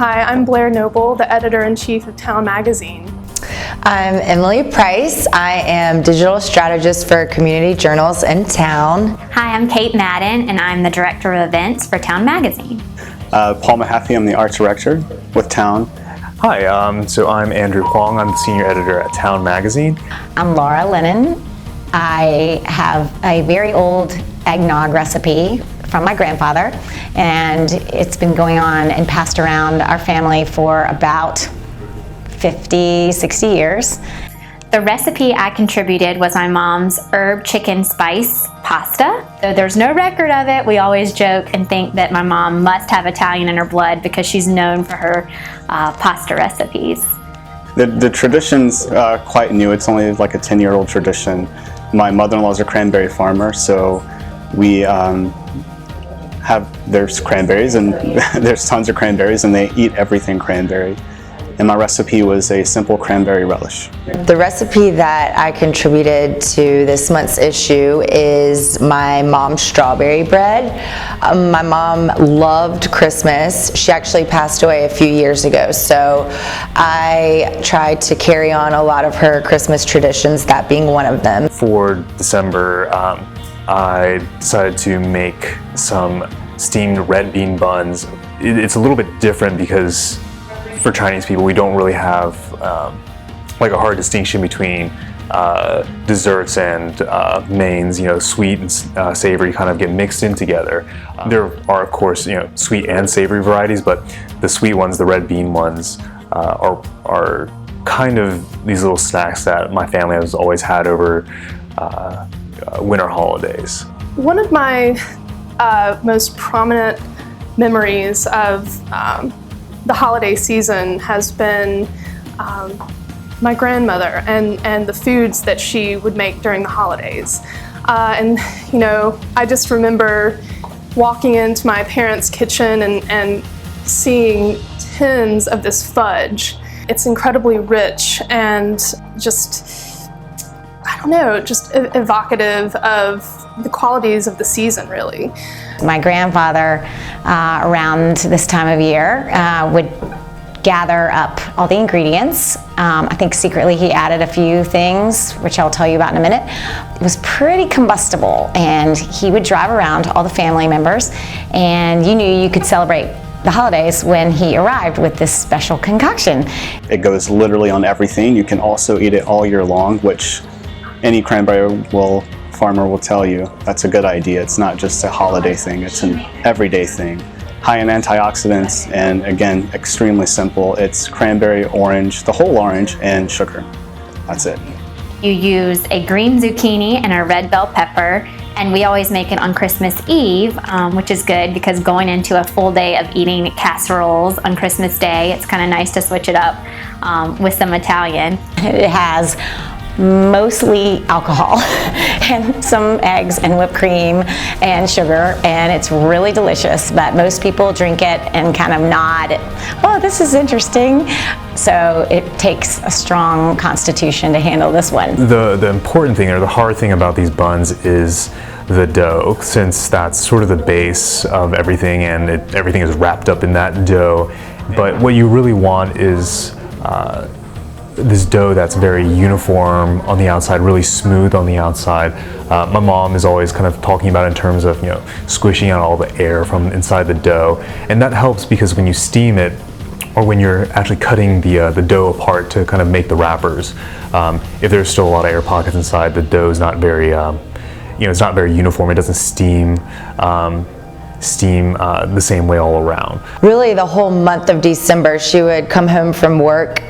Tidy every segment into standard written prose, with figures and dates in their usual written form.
Hi, I'm Blair Noble, the editor-in-chief of Town Magazine. I'm Emily Price. I am digital strategist for community journals in town. Hi, I'm Kate Madden, and I'm the director of events for Town Magazine. Paul Mahaffey, I'm the art director with Town. Hi, so I'm Andrew Huang. I'm the senior editor at Town Magazine. I'm Laura Lennon. I have a very old eggnog recipe from my grandfather, and it's been going on and passed around our family for about 50, 60 years. The recipe I contributed was my mom's herb chicken spice pasta. Though there's no record of it, we always joke and think that my mom must have Italian in her blood because she's known for her pasta recipes. The tradition's quite new. It's only like a 10-year-old tradition. My mother-in-law's a cranberry farmer, so we there's cranberries, and there's tons of cranberries, and they eat everything cranberry. And my recipe was a simple cranberry relish. The recipe that I contributed to this month's issue is my mom's strawberry bread. My mom loved Christmas. She actually passed away a few years ago, so I tried to carry on a lot of her Christmas traditions, that being one of them. For December, I decided to make some steamed red bean buns. It's a little bit different because for Chinese people, we don't really have like a hard distinction between desserts and mains. You know, sweet and savory kind of get mixed in together. There are, of course, sweet and savory varieties, but the sweet ones, the red bean ones, are kind of these little snacks that my family has always had over winter holidays. One of my most prominent memories of the holiday season has been my grandmother and the foods that she would make during the holidays. I just remember walking into my parents' kitchen and seeing tins of this fudge. It's incredibly rich and just evocative of the qualities of the season, really. My grandfather, around this time of year, would gather up all the ingredients. I think secretly he added a few things, which I'll tell you about in a minute. It was pretty combustible, and he would drive around to all the family members, and you knew you could celebrate the holidays when he arrived with this special concoction. It goes literally on everything. You can also eat it all year long, which any cranberry farmer will tell you that's a good idea. It's not just a holiday thing, it's an everyday thing. High in antioxidants, and again, extremely simple. It's cranberry, orange, the whole orange, and sugar. That's it. You use a green zucchini and a red bell pepper, and we always make it on Christmas Eve, which is good because going into a full day of eating casseroles on Christmas Day, it's kind of nice to switch it up with some Italian. It has mostly alcohol and some eggs and whipped cream and sugar, and it's really delicious, but most people drink it and kind of nod, oh, this is interesting. So it takes a strong constitution to handle this one. The important thing, or the hard thing about these buns, is the dough, since that's sort of the base of everything, and everything is wrapped up in that dough. But what you really want is this dough that's very uniform on the outside, really smooth on the outside. My mom is always kind of talking about it in terms of squishing out all the air from inside the dough, and that helps because when you steam it, or when you're actually cutting the dough apart to kind of make the wrappers, if there's still a lot of air pockets inside, the dough is not very it's not very uniform. It doesn't steam the same way all around. Really, the whole month of December, she would come home from work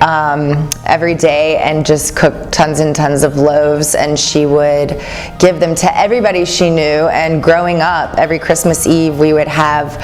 every day and just cook tons and tons of loaves, and she would give them to everybody she knew. And growing up, every Christmas Eve, we would have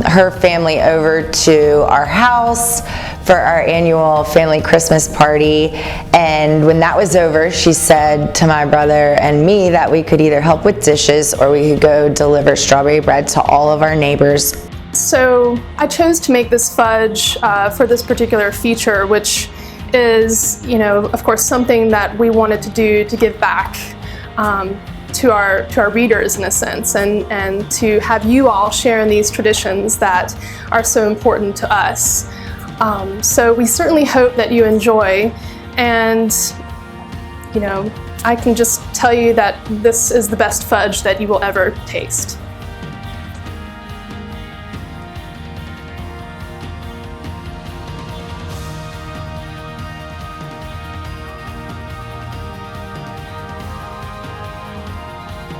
her family over to our house for our annual family Christmas party. And when that was over, she said to my brother and me that we could either help with dishes or we could go deliver strawberry bread to all of our neighbors. So I chose to make this fudge for this particular feature, which is, of course, something that we wanted to do to give back to our readers in a sense, and to have you all share in these traditions that are so important to us. So we certainly hope that you enjoy, and I can just tell you that this is the best fudge that you will ever taste.